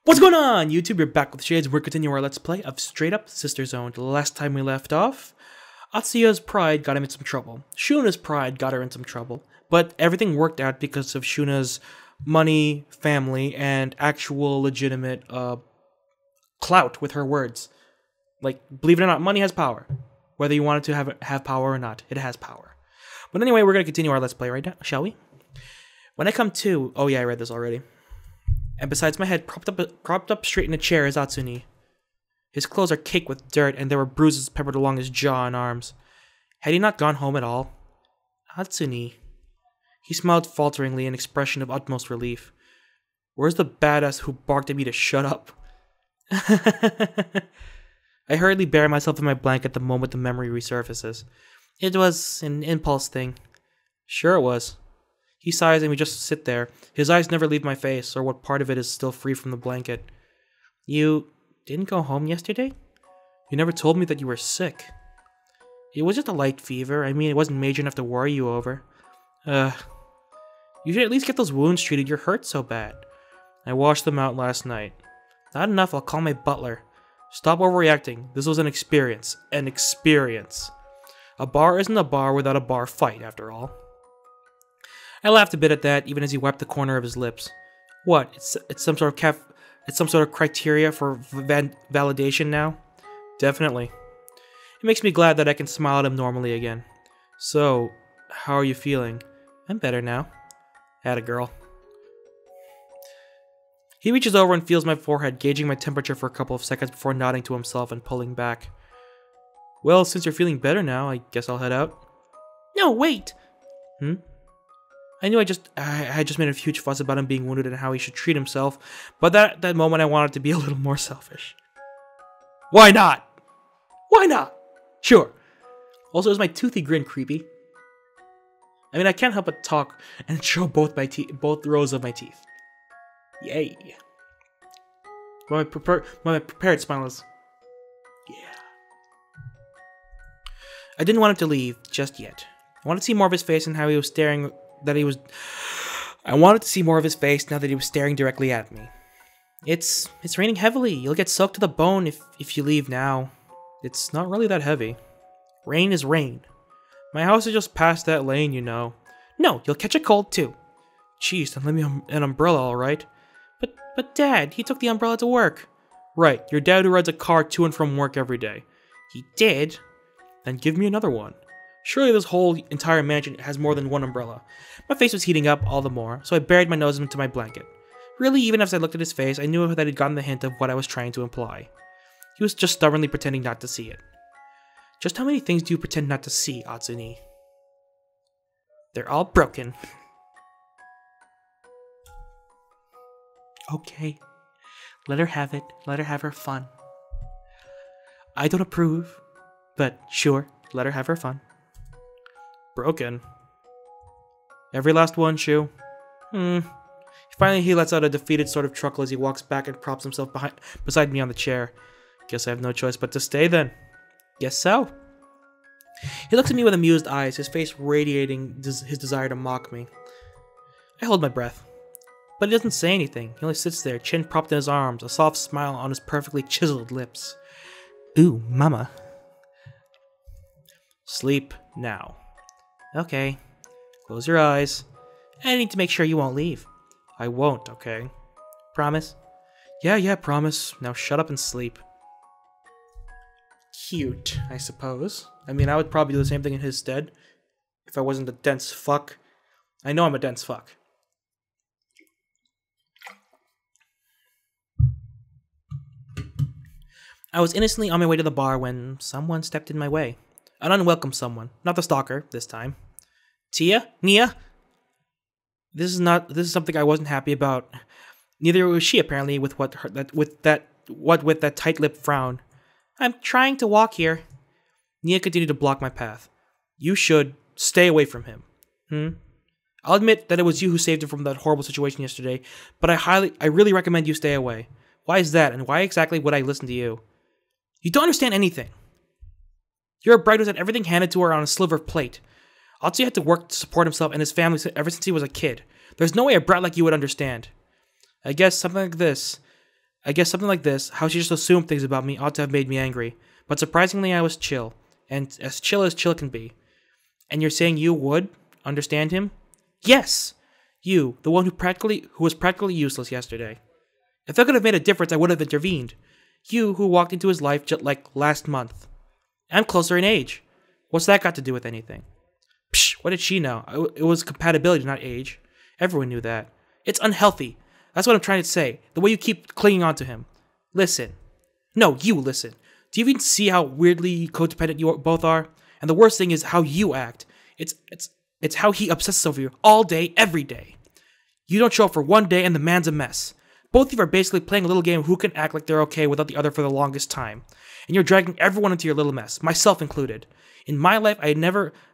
What's going on, YouTube? You're back with Shades. We're continuing our Let's Play of Straight Up Sister Zone. The last time we left off, Atsuya's pride got him in some trouble. Shuna's pride got her in some trouble. But everything worked out because of Shuna's money, family, and actual legitimate clout with her words. Like, believe it or not, money has power. Whether you want it to have power or not, it has power. But anyway, we're going to continue our Let's Play right now, shall we? When I come to... Oh yeah, I read this already. And besides my head, propped up straight in a chair is Atsuni. His clothes are caked with dirt, and there were bruises peppered along his jaw and arms. Had he not gone home at all? Atsuni. He smiled falteringly, an expression of utmost relief. Where's the badass who barked at me to shut up? I hurriedly bury myself in my blanket the moment the memory resurfaces. It was an impulse thing. Sure it was. He sighs and we just sit there. His eyes never leave my face, or what part of it is still free from the blanket. You didn't go home yesterday? You never told me that you were sick. It was just a light fever. I mean, it wasn't major enough to worry you over. You should at least get those wounds treated. You're hurt so bad. I washed them out last night. Not enough, I'll call my butler. Stop overreacting. This was an experience. An experience. A bar isn't a bar without a bar fight, after all. I laughed a bit at that, even as he wiped the corner of his lips. What? It's some sort of criteria for validation now? Definitely. It makes me glad that I can smile at him normally again. So, how are you feeling? I'm better now. Atta girl. He reaches over and feels my forehead, gauging my temperature for a couple of seconds before nodding to himself and pulling back. Well, since you're feeling better now, I guess I'll head out. No, wait! I knew I had just made a huge fuss about him being wounded and how he should treat himself, but at that moment I wanted to be a little more selfish. Why not? Why not? Sure. Also, is my toothy grin creepy? I mean, I can't help but talk and show both rows of my teeth. Yay. My prepared smile is... Yeah. I didn't want him to leave just yet. I wanted to see more of his face and how he was staring... I wanted to see more of his face now that he was staring directly at me. It's raining heavily. You'll get soaked to the bone if you leave now. It's not really that heavy. Rain is rain. My house is just past that lane, you know. No, you'll catch a cold too. Jeez, then lend me an umbrella, alright? But Dad, he took the umbrella to work. Right, your dad who rides a car to and from work every day. He did? Then give me another one. Surely this whole entire mansion has more than one umbrella. My face was heating up all the more, so I buried my nose into my blanket. Really, even as I looked at his face, I knew that he'd gotten the hint of what I was trying to imply. He was just stubbornly pretending not to see it. Just how many things do you pretend not to see, Atsuni? They're all broken. Okay. Let her have it. Let her have her fun. I don't approve, but sure, let her have her fun.Broken. Every last one, Shu. Finally, he lets out a defeated sort of chuckle as he walks back and props himself beside me on the chair. Guess I have no choice but to stay then. Guess so. He looks at me with amused eyes, his face radiating his desire to mock me. I hold my breath. But he doesn't say anything. He only sits there, chin propped in his arms, a soft smile on his perfectly chiseled lips. Ooh, mama. Sleep now. Okay. Close your eyes. I need to make sure you won't leave. I won't, okay? Promise? Yeah, promise. Now shut up and sleep. Cute, I suppose. I mean, I would probably do the same thing in his stead. If I wasn't a dense fuck. I know I'm a dense fuck. I was innocently on my way to the bar when someone stepped in my way. An unwelcome someone. Not the stalker, this time. Tia? Nia? This is something I wasn't happy about. Neither was she, apparently, with that tight-lipped frown. I'm trying to walk here. Nia continued to block my path. You should stay away from him. I'll admit that it was you who saved him from that horrible situation yesterday, but I really recommend you stay away. Why is that, and why exactly would I listen to you? You don't understand anything. You're a bride who's had everything handed to her on a silver plate. Atsuya had to work to support himself and his family ever since he was a kid. There's no way a brat like you would understand. I guess something like this. I guess something like this, how she just assumed things about me, ought to have made me angry. But surprisingly, I was chill. And as chill can be. And you're saying you would understand him? Yes! You, the one who was practically useless yesterday. If I could have made a difference, I would have intervened. You, who walked into his life just like last month. I'm closer in age. What's that got to do with anything? Psh, what did she know? It was compatibility, not age. Everyone knew that. It's unhealthy. That's what I'm trying to say. The way you keep clinging on to him. Listen. No, you listen. Do you even see how weirdly codependent you both are? And the worst thing is how you act. It's how he obsesses over you all day, every day. You don't show up for one day and the man's a mess. Both of you are basically playing a little game of who can act like they're okay without the other for the longest time. And you're dragging everyone into your little mess, myself included. In my life, I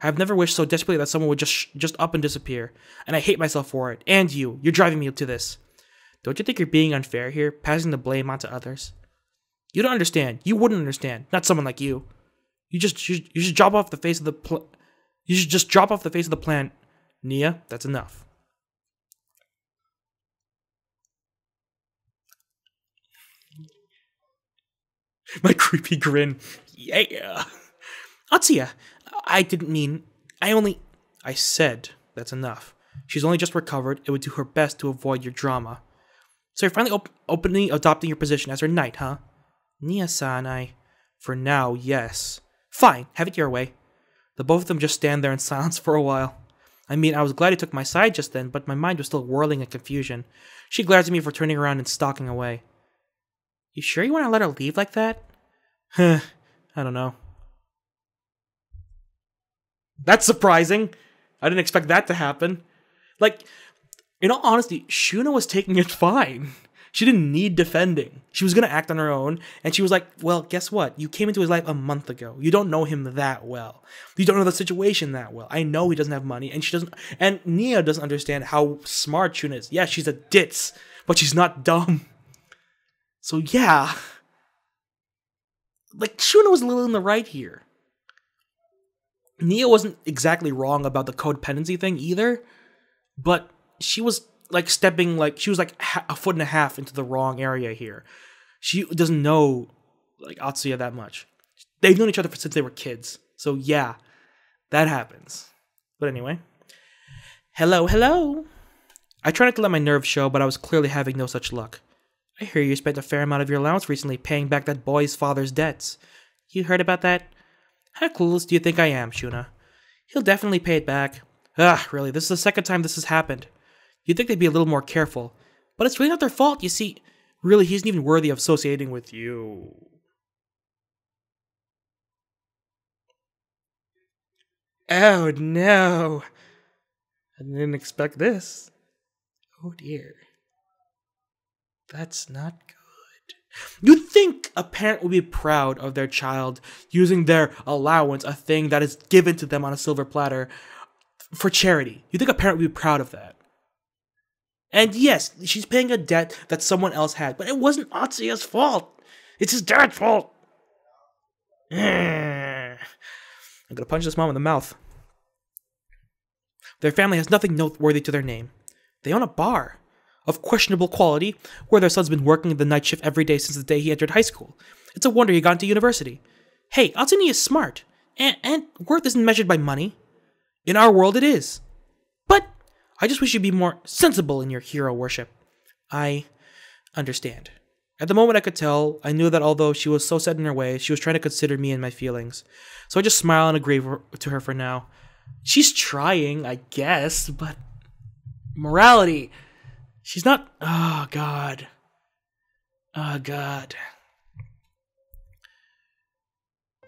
have never wished so desperately that someone would just up and disappear. And I hate myself for it. And you're driving me to this. Don't you think you're being unfair here, passing the blame onto others? You don't understand. You wouldn't understand. Not someone like you. You should drop off the face of the You should just drop off the face of the planet. Nia, that's enough. My creepy grin. Yeah. Atsuya, I didn't mean... I said that's enough. She's only just recovered. It would do her best to avoid your drama. So you're finally openly adopting your position as her knight, huh? Nia-san, For now, yes. Fine, have it your way. The both of them just stand there in silence for a while. I mean, I was glad he took my side just then, but my mind was still whirling in confusion. She glares at me for turning around and stalking away. You sure you want to let her leave like that? I don't know. That's surprising. I didn't expect that to happen. Like, in all honesty, Shuna was taking it fine. She didn't need defending. She was going to act on her own, and she was like, well, guess what? You came into his life a month ago. You don't know him that well. You don't know the situation that well. I know he doesn't have money, and she doesn't, and Nia doesn't understand how smart Shuna is. Yeah, she's a ditz, but she's not dumb. So yeah. Like, Shuna was a little in the right here. Nia wasn't exactly wrong about the codependency thing either, but she was she was like a foot and a half into the wrong area here. She doesn't know like Atsuya that much. They've known each other since they were kids. So yeah, that happens. But anyway. Hello. I tried not to let my nerves show, but I was clearly having no such luck. I hear you spent a fair amount of your allowance recently paying back that boy's father's debts. You heard about that? How clueless do you think I am, Shuna? He'll definitely pay it back. Really, this is the second time this has happened. You'd think they'd be a little more careful. But it's really not their fault, you see. Really, he isn't even worthy of associating with you. Oh, no. I didn't expect this. Oh, dear. That's not good. You'd think a parent would be proud of their child using their allowance, a thing that is given to them on a silver platter, for charity. You'd think a parent would be proud of that. And yes, she's paying a debt that someone else had, but it wasn't Atsuya's fault. It's his dad's fault. I'm gonna punch this mom in the mouth. Their family has nothing noteworthy to their name. They own a bar of questionable quality where their son's been working the night shift every day since the day he entered high school. It's a wonder he got into university. Hey, Atsuya is smart, and worth isn't measured by money. In our world, it is. But I just wish you'd be more sensible in your hero worship. I understand. At the moment I could tell, I knew that although she was so set in her ways, she was trying to consider me and my feelings. So I just smile and agree to her for now. She's trying, I guess, but morality. She's not... Oh, God. Oh, God.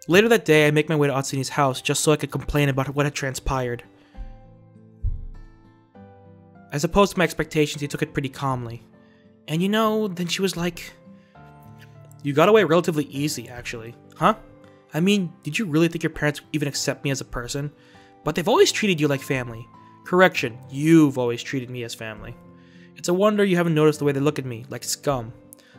Later that day, I make my way to Atsuya's house just so I could complain about what had transpired. As opposed to my expectations, he took it pretty calmly. And you know, then she was like... You got away relatively easy, actually. Huh? I mean, did you really think your parents even accept me as a person? But they've always treated you like family. Correction, you've always treated me as family. It's a wonder you haven't noticed the way they look at me, like scum.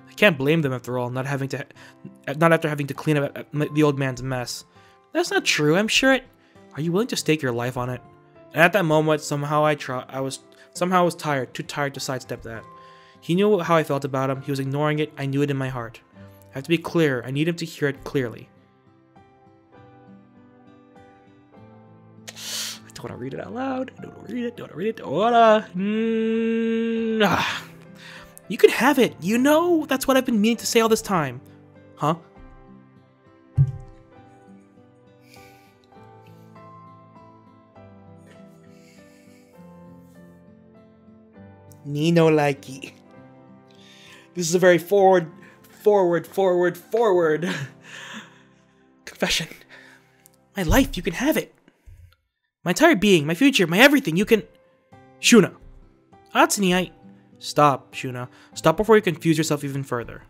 I can't blame them after all, not after having to clean up the old man's mess. That's not true, I'm sure it... Are you willing to stake your life on it? And at that moment, somehow I was too tired to sidestep that. He knew how I felt about him. He was ignoring it. I knew it in my heart. I have to be clear. I need him to hear it clearly. I don't want to read it out loud. I don't want to read it. Don't want to read it. Don't want to. You can have it. You know, that's what I've been meaning to say all this time. Huh? Nino likey. This is a very forward confession. My life, you can have it. My entire being, my future, my everything, you can... Shuna. Atsuni, Stop, Shuna. Stop before you confuse yourself even further.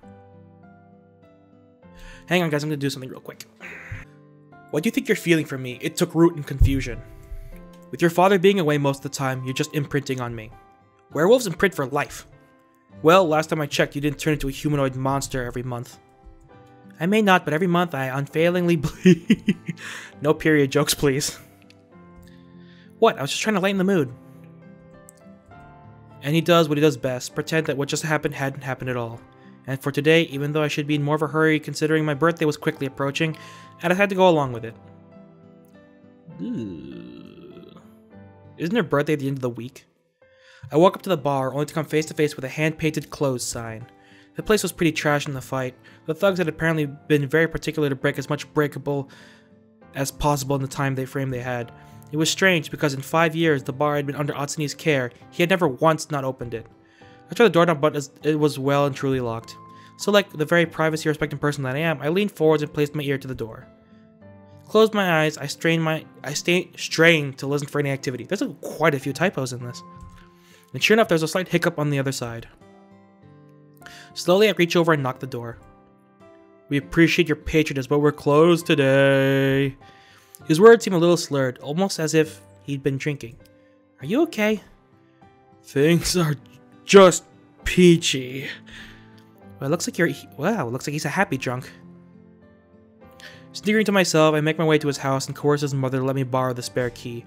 Hang on, guys, I'm gonna do something real quick. What do you think you're feeling from me? It took root in confusion. With your father being away most of the time, you're just imprinting on me. Werewolves imprint for life. Well, last time I checked, you didn't turn into a humanoid monster every month. I may not, but every month I unfailingly bleed. No period jokes, please. What? I was just trying to lighten the mood. And he does what he does best, pretend that what just happened hadn't happened at all. And for today, even though I should be in more of a hurry considering my birthday was quickly approaching, I had to go along with it. Ooh. Isn't her birthday at the end of the week? I walk up to the bar, only to come face to face with a hand-painted closed sign. The place was pretty trash in the fight. The thugs had apparently been very particular to break as much breakable as possible in the time frame they had. It was strange because in 5 years the bar had been under Atsuni's care. He had never once not opened it. I tried the doorknob, but it was well and truly locked. So like the very privacy-respecting person that I am, I leaned forwards and placed my ear to the door. Closed my eyes, I strained to listen for any activity. There's quite a few typos in this. And sure enough, there's a slight hiccup on the other side. Slowly, I reach over and knock the door. We appreciate your patronage, but we're closed today. His words seem a little slurred, almost as if he'd been drinking. Are you okay? Things are just peachy. Well, it looks like he's a happy drunk. Sneering to myself, I make my way to his house and coerce his mother to let me borrow the spare key.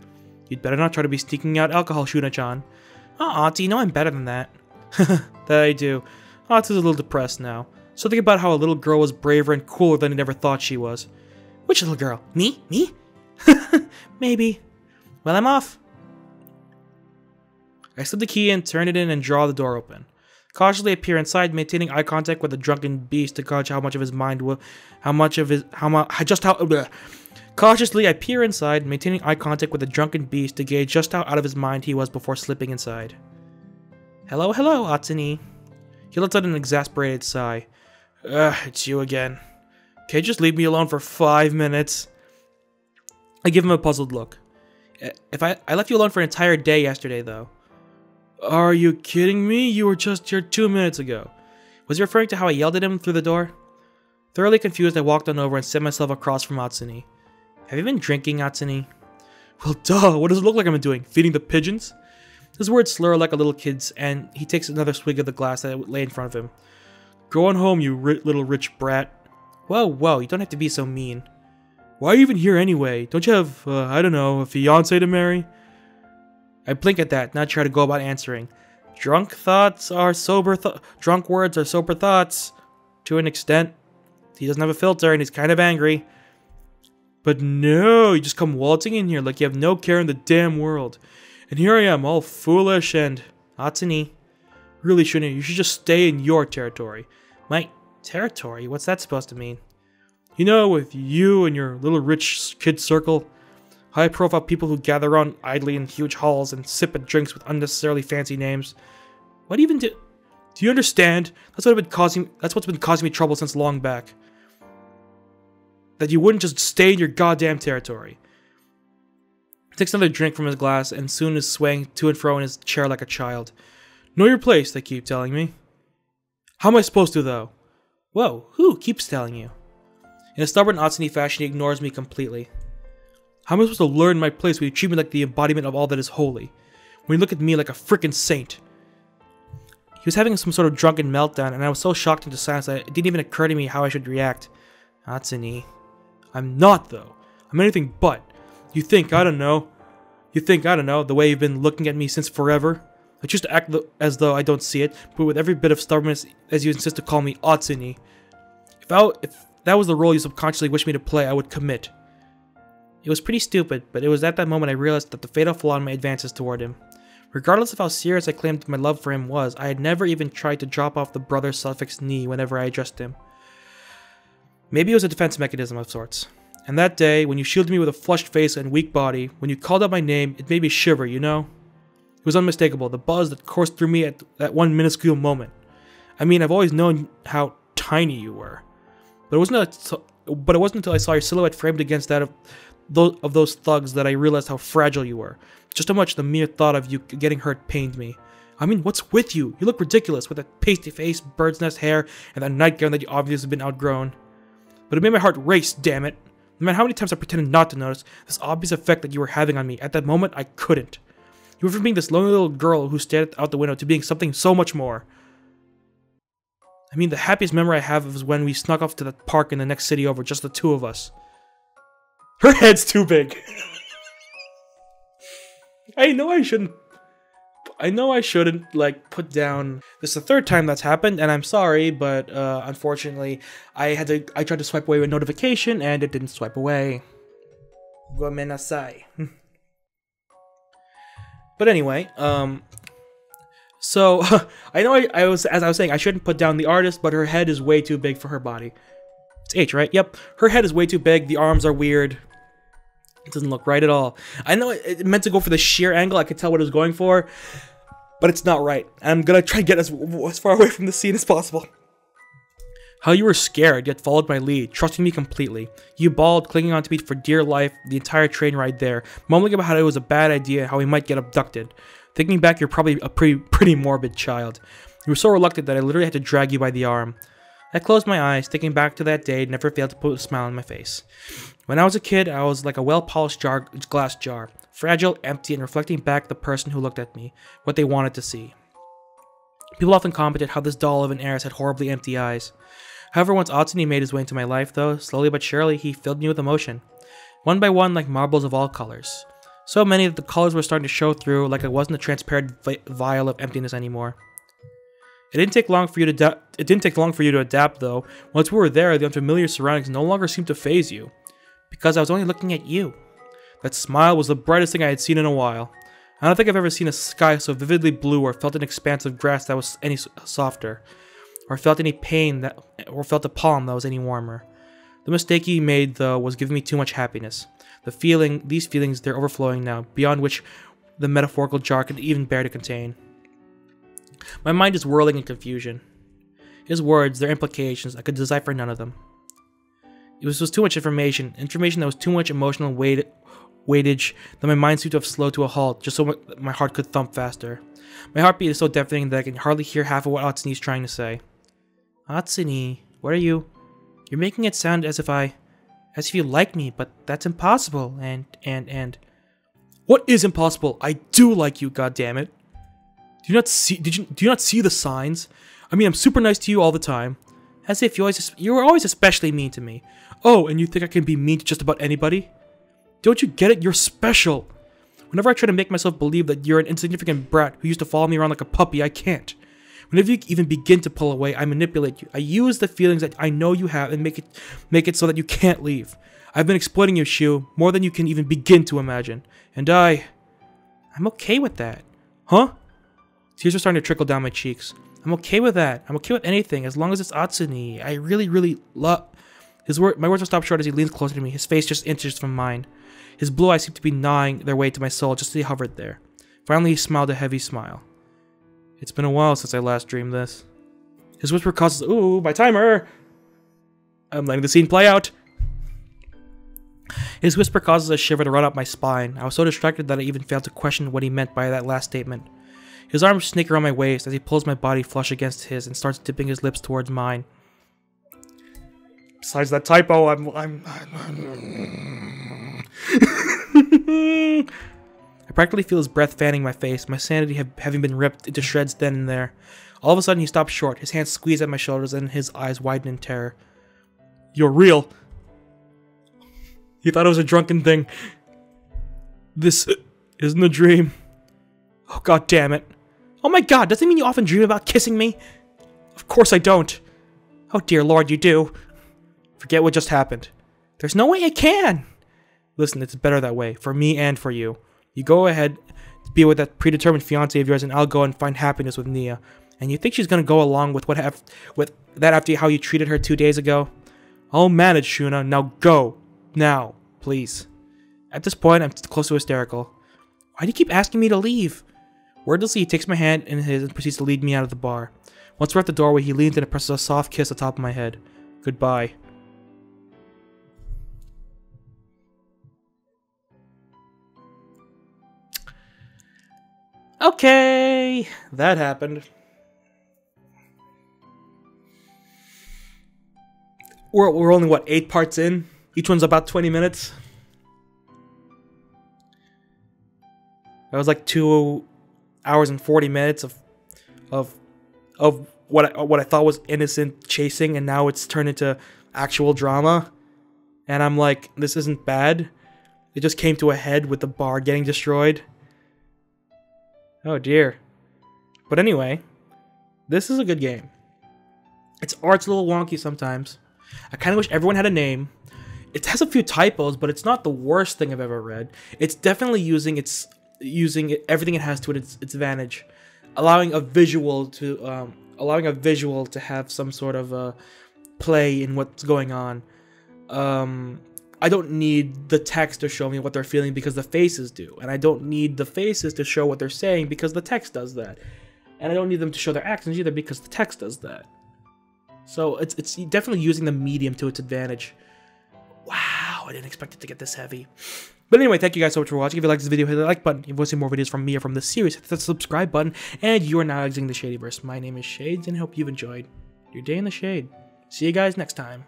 You'd better not try to be sneaking out alcohol, Shuna-chan. Auntie, you know I'm better than that. That I do. Auntie's a little depressed now. Something about how a little girl was braver and cooler than he never thought she was. Which little girl? Me? Me? Maybe. Well, I'm off. I slip the key in, turn it in, and draw the door open. Cautiously I peer inside, maintaining eye contact with the drunken beast to gauge how much of his mind will... Cautiously, I peer inside, maintaining eye contact with the drunken beast to gauge just how out of his mind he was before slipping inside. Hello, hello, Atsuni. He lets out an exasperated sigh. It's you again. Can't you just leave me alone for 5 minutes? I give him a puzzled look. I left you alone for an entire day yesterday, though. Are you kidding me? You were just here 2 minutes ago. Was he referring to how I yelled at him through the door? Thoroughly confused, I walked on over and set myself across from Atsuni. Have you been drinking, Atsuni? Well, duh, what does it look like I'm doing? Feeding the pigeons? His words slur like a little kid's, and he takes another swig of the glass that lay in front of him. Go on home, you little rich brat. Whoa, you don't have to be so mean. Why are you even here anyway? Don't you have, I don't know, a fiancé to marry? I blink at that, not try to go about answering. Drunk words are sober thoughts. To an extent. He doesn't have a filter, and he's kind of angry. But no, you just come waltzing in here like you have no care in the damn world. And here I am, all foolish and... Atsuni. Really shouldn't. You should just stay in your territory. My territory? What's that supposed to mean? You know, with you and your little rich kid circle. High-profile people who gather around idly in huge halls and sip at drinks with unnecessarily fancy names. What even do... Do you understand? That's what's been causing me trouble since long back. That you wouldn't just stay in your goddamn territory. He takes another drink from his glass and soon is swaying to and fro in his chair like a child. Know your place, they keep telling me. How am I supposed to, though? Whoa, who keeps telling you? In a stubborn Atsuni fashion, he ignores me completely. How am I supposed to learn my place when you treat me like the embodiment of all that is holy? When you look at me like a frickin' saint? He was having some sort of drunken meltdown, and I was so shocked into silence that it didn't even occur to me how I should react. Atsuni. I'm not, though. I'm anything but. You think, I don't know, the way you've been looking at me since forever? I choose to act as though I don't see it, but with every bit of stubbornness as you insist to call me Atsuni. If that was the role you subconsciously wished me to play, I would commit. It was pretty stupid, but it was at that moment I realized that the fatal flaw in my advances toward him. Regardless of how serious I claimed my love for him was, I had never even tried to drop off the brother suffix "ni" whenever I addressed him. Maybe it was a defense mechanism of sorts. And that day, when you shielded me with a flushed face and weak body, when you called out my name, it made me shiver, you know? It was unmistakable, the buzz that coursed through me at that one minuscule moment. I mean, I've always known how tiny you were. But it wasn't until I saw your silhouette framed against that of those thugs that I realized how fragile you were. Just how much the mere thought of you getting hurt pained me. I mean, what's with you? You look ridiculous with that pasty face, bird's nest hair, and that nightgown that you obviously have been outgrown. But it made my heart race, damn it. No matter how many times I pretended not to notice this obvious effect that you were having on me, at that moment I couldn't. You went from being this lonely little girl who stared out the window to being something so much more. I mean, the happiest memory I have is when we snuck off to that park in the next city over, just the two of us. Her head's too big. I know I shouldn't, like, put down... This is the third time that's happened, and I'm sorry, but, unfortunately, I tried to swipe away a notification, and it didn't swipe away. Gomenasai. But anyway, so, I know as I was saying, I shouldn't put down the artist, but her head is way too big for her body. It's H, right? Yep. Her head is way too big, the arms are weird. It doesn't look right at all. I know it meant to go for the sheer angle, I could tell what it was going for, but it's not right. I'm gonna try to get as far away from the scene as possible. How you were scared, yet followed my lead, trusting me completely. You bawled, clinging onto me for dear life the entire train ride there, mumbling about how it was a bad idea, how we might get abducted. Thinking back, you're probably a pretty morbid child. You were so reluctant that I literally had to drag you by the arm. I closed my eyes, thinking back to that day, never failed to put a smile on my face. When I was a kid, I was like a well-polished glass jar, fragile, empty, and reflecting back the person who looked at me, what they wanted to see. People often commented how this doll of an heiress had horribly empty eyes. However, once Atsuni made his way into my life, though, slowly but surely, he filled me with emotion. One by one, like marbles of all colors. So many that the colors were starting to show through, like it wasn't a transparent vial of emptiness anymore. It didn't take long for you to adapt, though. Once we were there, the unfamiliar surroundings no longer seemed to faze you. Because I was only looking at you. That smile was the brightest thing I had seen in a while. I don't think I've ever seen a sky so vividly blue, or felt an expanse of grass that was any softer, or felt any pain or felt a palm that was any warmer. The mistake you made, though, was giving me too much happiness. These feelings, they're overflowing now, beyond which the metaphorical jar could even bear to contain. My mind is whirling in confusion. His words, their implications, I could decipher none of them. It was too much information that was too much emotional weightage that my mind seemed to have slowed to a halt just so my heart could thump faster. My heartbeat is so deafening that I can hardly hear half of what Atsuni is trying to say. Atsuni, what are you? You're making it sound as if you like me, but that's impossible, and... What is impossible? I do like you, goddammit. Do you not see the signs? I mean, I'm super nice to you all the time. As if you were always especially mean to me. Oh, and you think I can be mean to just about anybody? Don't you get it? You're special. Whenever I try to make myself believe that you're an insignificant brat who used to follow me around like a puppy, I can't. Whenever you even begin to pull away, I manipulate you. I use the feelings that I know you have and make it so that you can't leave. I've been exploiting you, Shu, more than you can even begin to imagine. And I'm okay with that. Huh? Tears are starting to trickle down my cheeks. I'm okay with that. I'm okay with anything, as long as it's Atsuni. I really love... My words will stop short as he leans closer to me, his face just inches from mine. His blue eyes seem to be gnawing their way to my soul just as he hovered there. Finally, he smiled a heavy smile. It's been a while since I last dreamed this. His whisper causes... Ooh, my timer! I'm letting the scene play out. His whisper causes a shiver to run up my spine. I was so distracted that I even failed to question what he meant by that last statement. His arms snake around my waist as he pulls my body flush against his and starts dipping his lips towards mine. Besides that typo, I practically feel his breath fanning my face, my sanity having been ripped into shreds then and there. All of a sudden, he stops short, his hands squeeze at my shoulders and his eyes widen in terror. You're real. He thought it was a drunken thing. This isn't a dream. Oh, god damn it. Oh my god, does it mean you often dream about kissing me? Of course I don't. Oh dear lord, you do. Forget what just happened. There's no way I can. Listen, it's better that way, for me and for you. You go ahead, be with that predetermined fiancé of yours, and I'll go and find happiness with Nia. And you think she's gonna go along with that after how you treated her 2 days ago? I'll manage, Shuna. Now go. Now, please. At this point, I'm close to hysterical. Why do you keep asking me to leave? Wordlessly, he takes my hand in his and proceeds to lead me out of the bar. Once we're at the doorway, he leans in and presses a soft kiss on top of my head. Goodbye. Okay, that happened. We're only, what, 8 parts in? Each one's about 20 minutes? That was like 2 hours and 40 minutes of what I thought was innocent chasing, and now it's turned into actual drama. And I'm like, this isn't bad. It just came to a head with the bar getting destroyed. Oh dear. But anyway, this is a good game. Its art's a little wonky sometimes. I kind of wish everyone had a name. It has a few typos, but it's not the worst thing I've ever read. It's definitely using everything it has to its advantage, allowing a visual to have some sort of play in what's going on. I don't need the text to show me what they're feeling because the faces do, and I don't need the faces to show what they're saying because the text does that, and I don't need them to show their actions either because the text does that. So it's definitely using the medium to its advantage. Wow, I didn't expect it to get this heavy. But anyway, thank you guys so much for watching. If you like this video, hit the like button. If you want to see more videos from me or from this series, hit the subscribe button. And you are now exiting the Shadyverse. My name is Shades, and I hope you've enjoyed your day in the shade. See you guys next time.